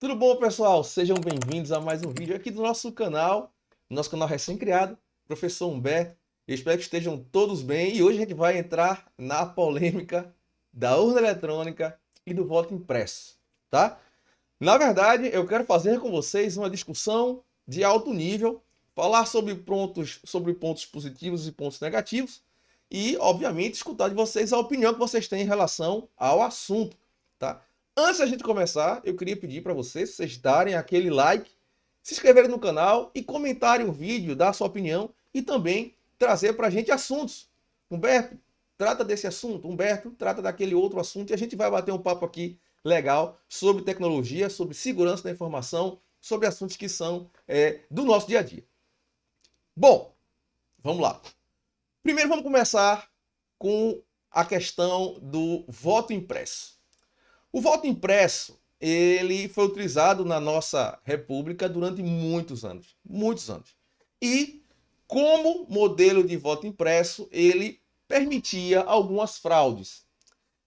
Tudo bom, pessoal? Sejam bem-vindos a mais um vídeo aqui do nosso canal recém-criado, Professor Humberto. Eu espero que estejam todos bem e hoje a gente vai entrar na polêmica da urna eletrônica e do voto impresso, tá? Na verdade, eu quero fazer com vocês uma discussão de alto nível, falar sobre pontos positivos e pontos negativos e, obviamente, escutar de vocês a opinião que vocês têm em relação ao assunto, tá? Antes da gente começar, eu queria pedir para vocês darem aquele like, se inscreverem no canal e comentarem o vídeo, dar a sua opinião e também trazer para a gente assuntos. Humberto, trata desse assunto. Humberto, trata daquele outro assunto e a gente vai bater um papo aqui legal sobre tecnologia, sobre segurança da informação, sobre assuntos que são do nosso dia a dia. Bom, vamos lá. Primeiro vamos começar com a questão do voto impresso. O voto impresso, ele foi utilizado na nossa república durante muitos anos, muitos anos. E como modelo de voto impresso, ele permitia algumas fraudes.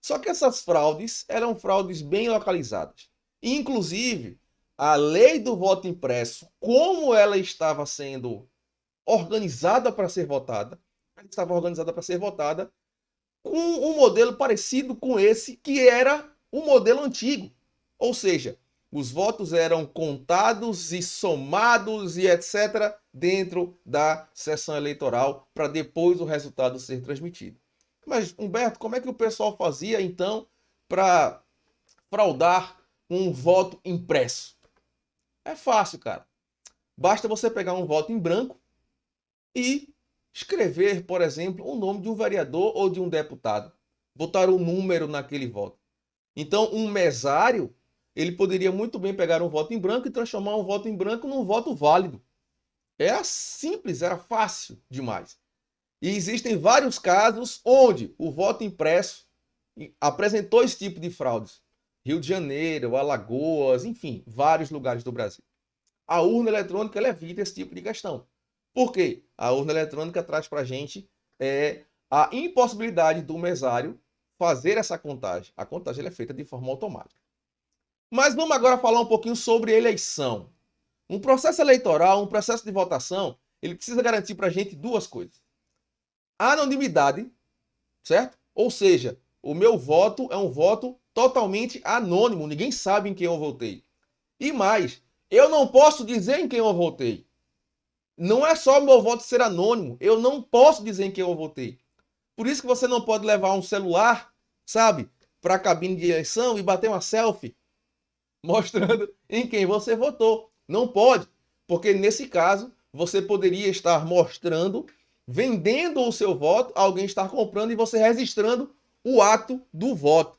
Só que essas fraudes eram fraudes bem localizadas. Inclusive, a lei do voto impresso, como ela estava sendo organizada para ser votada, ela estava organizada para ser votada com um modelo parecido com esse, que era o modelo antigo. Ou seja, os votos eram contados e somados e etc. dentro da sessão eleitoral para depois o resultado ser transmitido. Mas, Humberto, como é que o pessoal fazia então para fraudar um voto impresso? É fácil, cara. Basta você pegar um voto em branco e escrever, por exemplo, o nome de um vereador ou de um deputado. Botar um número naquele voto. Então, um mesário, ele poderia muito bem pegar um voto em branco e transformar um voto em branco num voto válido. Era simples, era fácil demais. E existem vários casos onde o voto impresso apresentou esse tipo de fraudes. Rio de Janeiro, Alagoas, enfim, vários lugares do Brasil. A urna eletrônica ela evita esse tipo de questão. Por quê? A urna eletrônica traz para a gente a impossibilidade do mesário fazer essa contagem. A contagem ela é feita de forma automática. Mas vamos agora falar um pouquinho sobre eleição. Um processo eleitoral, um processo de votação, ele precisa garantir para a gente duas coisas. A anonimidade, certo? Ou seja, o meu voto é um voto totalmente anônimo, ninguém sabe em quem eu votei. E mais, eu não posso dizer em quem eu votei. Não é só o meu voto ser anônimo, eu não posso dizer em quem eu votei. Por isso que você não pode levar um celular, sabe, para a cabine de eleição e bater uma selfie mostrando em quem você votou. Não pode, porque nesse caso você poderia estar mostrando, vendendo o seu voto, alguém estar comprando e você registrando o ato do voto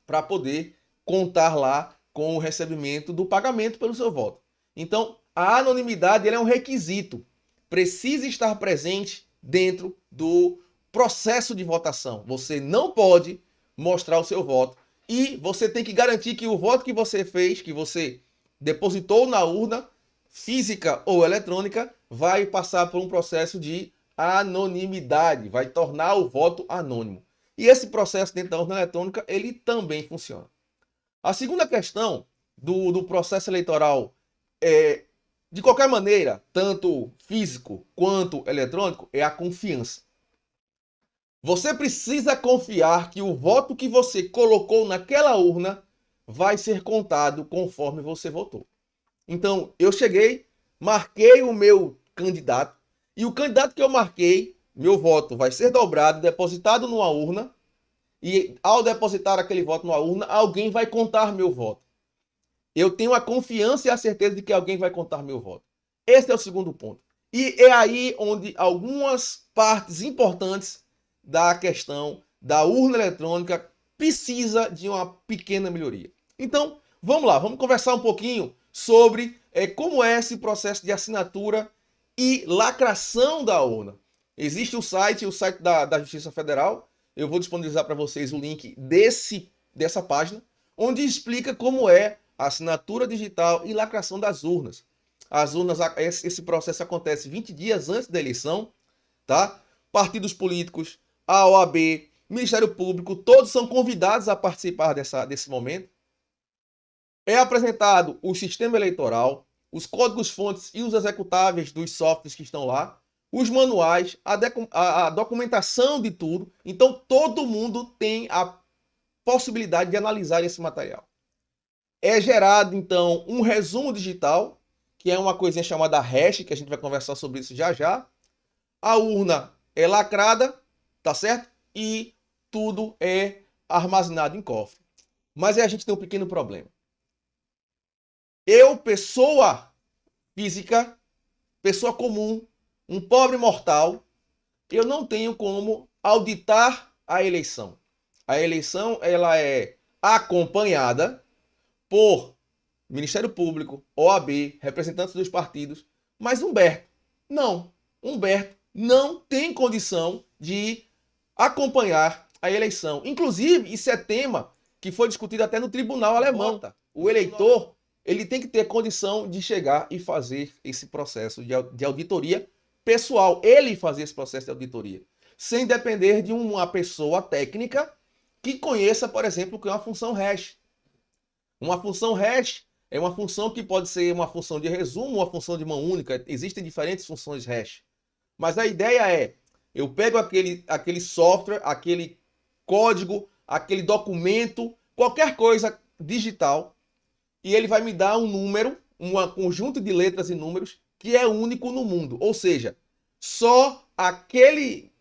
para poder contar lá com o recebimento do pagamento pelo seu voto. Então, a anonimidade é um requisito. Precisa estar presente dentro do processo de votação. Você não pode mostrar o seu voto e você tem que garantir que o voto que você fez, que você depositou na urna, física ou eletrônica, vai passar por um processo de anonimidade, vai tornar o voto anônimo. E esse processo dentro da urna eletrônica, ele também funciona. A segunda questão do processo eleitoral, de qualquer maneira, tanto físico quanto eletrônico, é a confiança. Você precisa confiar que o voto que você colocou naquela urna vai ser contado conforme você votou. Então, eu cheguei, marquei o meu candidato, e o candidato que eu marquei, meu voto vai ser dobrado, depositado numa urna, e ao depositar aquele voto numa urna, alguém vai contar meu voto. Eu tenho a confiança e a certeza de que alguém vai contar meu voto. Esse é o segundo ponto. E é aí onde algumas partes importantes da questão da urna eletrônica precisa de uma pequena melhoria. Então, vamos lá, vamos conversar um pouquinho sobre como é esse processo de assinatura e lacração da urna. Existe o site da Justiça Federal. Eu vou disponibilizar para vocês o link dessa página, onde explica como é a assinatura digital e lacração das urnas. As urnas, esse processo acontece 20 dias antes da eleição, tá? Partidos políticos, a OAB, Ministério Público, todos são convidados a participar desse momento. É apresentado o sistema eleitoral, os códigos-fontes e os executáveis dos softwares que estão lá, os manuais, a documentação de tudo. Então, todo mundo tem a possibilidade de analisar esse material. É gerado, então, um resumo digital, que é uma coisinha chamada hash, que a gente vai conversar sobre isso já já. A urna é lacrada, tá certo? E tudo é armazenado em cofre. Mas aí a gente tem um pequeno problema. Eu, pessoa física, pessoa comum, um pobre mortal, eu não tenho como auditar a eleição. A eleição, ela é acompanhada por Ministério Público, OAB, representantes dos partidos, mas Humberto não tem condição de acompanhar a eleição. Inclusive, isso é tema que foi discutido até no tribunal alemão. O eleitor, ele tem que ter condição de chegar e fazer esse processo de auditoria pessoal, ele fazer esse processo de auditoria, sem depender de uma pessoa técnica que conheça, por exemplo, o que é uma função hash. Uma função hash é uma função que pode ser uma função de resumo, uma função de mão única. Existem diferentes funções hash. Mas a ideia é, eu pego aquele software, aquele código, aquele documento, qualquer coisa digital, e ele vai me dar um número, um conjunto de letras e números que é único no mundo. Ou seja, só aquele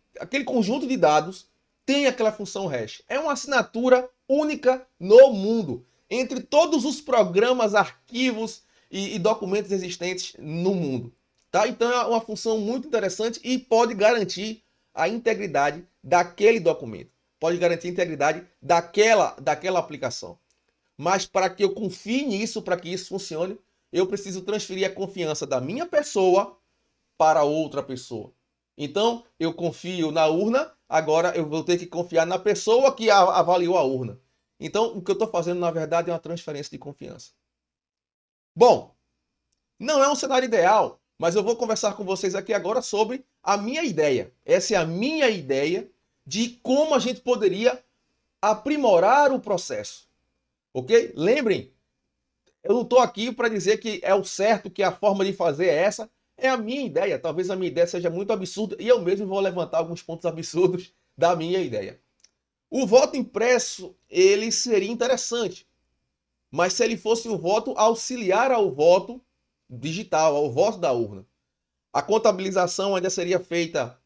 conjunto de dados tem aquela função hash. É uma assinatura única no mundo, entre todos os programas, arquivos e documentos existentes no mundo. Tá? Então é uma função muito interessante e pode garantir a integridade daquele documento. Pode garantir a integridade daquela aplicação. Mas para que eu confie nisso, para que isso funcione, eu preciso transferir a confiança da minha pessoa para outra pessoa. Então, eu confio na urna, agora eu vou ter que confiar na pessoa que avaliou a urna. Então, o que eu estou fazendo, na verdade, é uma transferência de confiança. Bom, não é um cenário ideal, mas eu vou conversar com vocês aqui agora sobre a minha ideia. Essa é a minha ideia de como a gente poderia aprimorar o processo. Ok? Lembrem, eu não estou aqui para dizer que é o certo, que a forma de fazer é essa. É a minha ideia. Talvez a minha ideia seja muito absurda e eu mesmo vou levantar alguns pontos absurdos da minha ideia. O voto impresso, ele seria interessante, mas se ele fosse um voto auxiliar ao voto digital, ao voto da urna. A contabilização ainda seria feita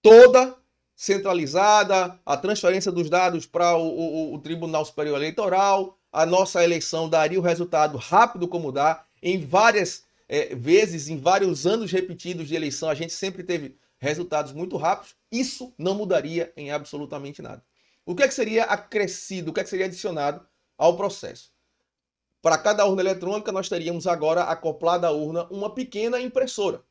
toda centralizada, a transferência dos dados para o Tribunal Superior Eleitoral, a nossa eleição daria o resultado rápido como dá, em várias vezes, em vários anos repetidos de eleição, a gente sempre teve resultados muito rápidos. Isso não mudaria em absolutamente nada. O que é que seria acrescido, o que é que seria adicionado ao processo? Para cada urna eletrônica, nós teríamos agora acoplada à urna uma pequena impressora.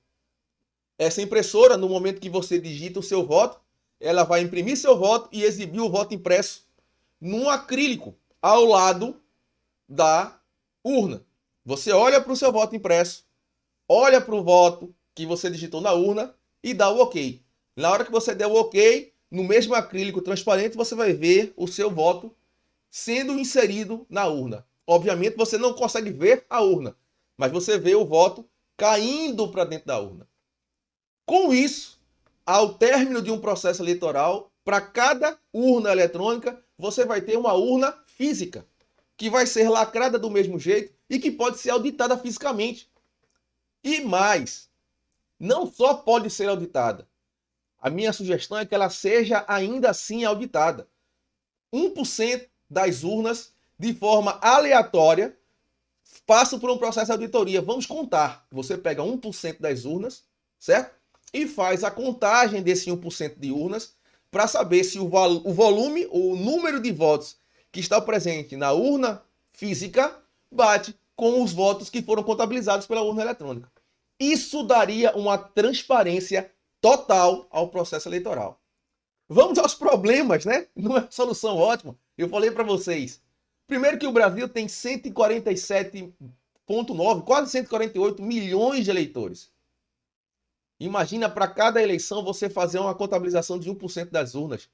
Essa impressora, no momento que você digita o seu voto, ela vai imprimir seu voto e exibir o voto impresso num acrílico ao lado da urna. Você olha para o seu voto impresso, olha para o voto que você digitou na urna e dá o OK. Na hora que você der o OK, no mesmo acrílico transparente, você vai ver o seu voto sendo inserido na urna. Obviamente, você não consegue ver a urna, mas você vê o voto caindo para dentro da urna. Com isso, ao término de um processo eleitoral, para cada urna eletrônica, você vai ter uma urna física, que vai ser lacrada do mesmo jeito e que pode ser auditada fisicamente. E mais, não só pode ser auditada, a minha sugestão é que ela seja ainda assim auditada. 1% das urnas, de forma aleatória, passam por um processo de auditoria. Vamos contar. Você pega 1% das urnas, certo? E faz a contagem desse 1% de urnas para saber se o volume, o número de votos que está presente na urna física bate com os votos que foram contabilizados pela urna eletrônica. Isso daria uma transparência total ao processo eleitoral. Vamos aos problemas, né? Não é uma solução ótima. Eu falei para vocês. Primeiro que o Brasil tem 147,9, quase 148 milhões de eleitores. Imagina para cada eleição você fazer uma contabilização de 1% das urnas.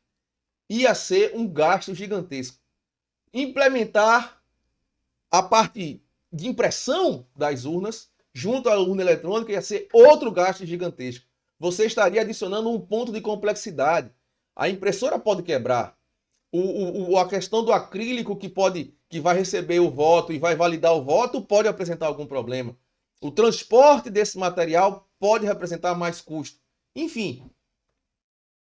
Ia ser um gasto gigantesco. Implementar a parte de impressão das urnas, junto à urna eletrônica, ia ser outro gasto gigantesco. Você estaria adicionando um ponto de complexidade. A impressora pode quebrar. A questão do acrílico que vai receber o voto e vai validar o voto pode apresentar algum problema. O transporte desse material pode representar mais custo. Enfim,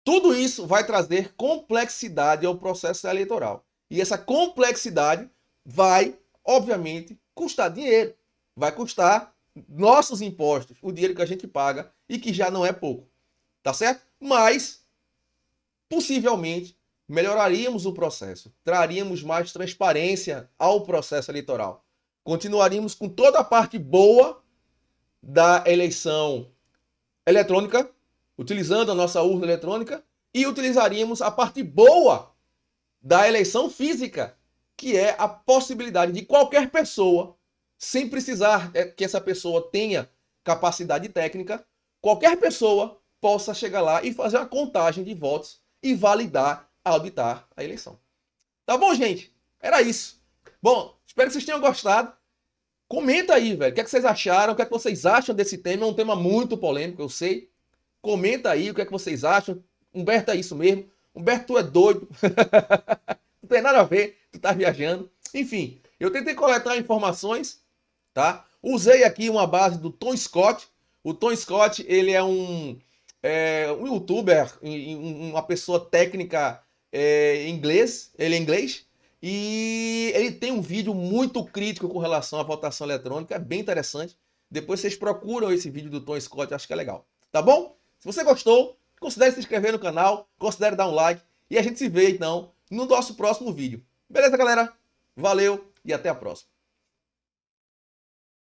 tudo isso vai trazer complexidade ao processo eleitoral. E essa complexidade vai, obviamente, custar dinheiro. Vai custar nossos impostos, o dinheiro que a gente paga e que já não é pouco. Tá certo? Mas, possivelmente, melhoraríamos o processo, traríamos mais transparência ao processo eleitoral. Continuaríamos com toda a parte boa da eleição eletrônica, utilizando a nossa urna eletrônica, e utilizaríamos a parte boa da eleição física, que é a possibilidade de qualquer pessoa, sem precisar que essa pessoa tenha capacidade técnica, qualquer pessoa possa chegar lá e fazer uma contagem de votos e validar, auditar a eleição. Tá bom, gente? Era isso. Bom, espero que vocês tenham gostado. Comenta aí, velho. O que é que vocês acharam? O que é que vocês acham desse tema? É um tema muito polêmico, eu sei. Comenta aí o que é que vocês acham. Humberto, é isso mesmo. Humberto, tu é doido. Não tem nada a ver. Tu tá viajando. Enfim, eu tentei coletar informações, tá? Usei aqui uma base do Tom Scott. O Tom Scott, ele é um youtuber, uma pessoa técnica em inglês. Ele é inglês. E ele tem um vídeo muito crítico com relação à votação eletrônica. É bem interessante. Depois vocês procuram esse vídeo do Tom Scott, acho que é legal. Tá bom? Se você gostou, considere se inscrever no canal, considere dar um like. E a gente se vê, então, no nosso próximo vídeo. Beleza, galera? Valeu e até a próxima.